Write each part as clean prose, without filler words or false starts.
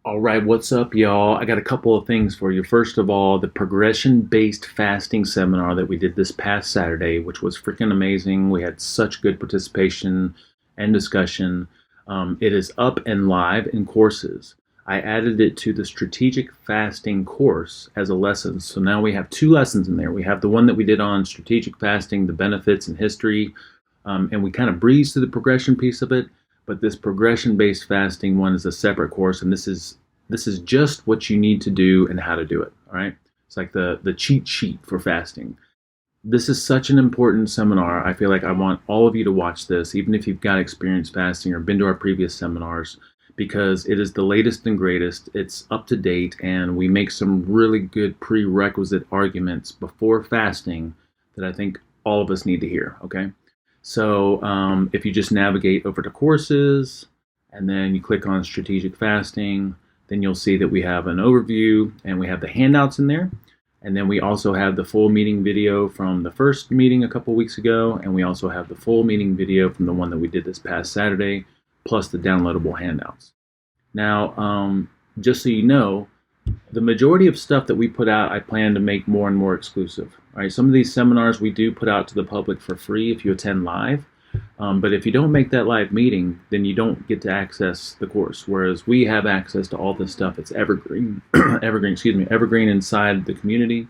All right, what's up, y'all? I got a couple of things for you. First of all, the progression-based fasting seminar that we did this past Saturday, which was freaking amazing. We had such good participation and discussion. It is up and live in courses. I added it to the strategic fasting course as a lesson. So now we have two lessons in there. We have the one that we did on strategic fasting, the benefits and history, and we kind of breezed through the progression piece of it. But this progression-based fasting one is a separate course, and this is just what you need to do and how to do it. All right, it's like the cheat sheet for fasting. This is such an important seminar. I feel like I want all of you to watch this, even if you've got experience fasting or been to our previous seminars, because it is the latest and greatest. It's up to date, and we make some really good prerequisite arguments before fasting that I think all of us need to hear. Okay. So if you just navigate over to courses and then you click on strategic fasting, then you'll see that we have an overview and we have the handouts in there. And then we also have the full meeting video from the first meeting a couple weeks ago. And we also have the full meeting video from the one that we did this past Saturday, plus the downloadable handouts. Now, just so you know, the majority of stuff that we put out, I plan to make more and more exclusive. All right, some of these seminars we do put out to the public for free if you attend live. But if you don't make that live meeting, then you don't get to access the course. Whereas we have access to all this stuff. It's evergreen, evergreen inside the community.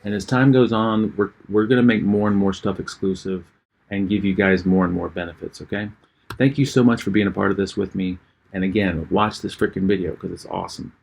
And as time goes on, we're going to make more and more stuff exclusive and give you guys more and more benefits. Okay. Thank you so much for being a part of this with me. And again, watch this freaking video because it's awesome.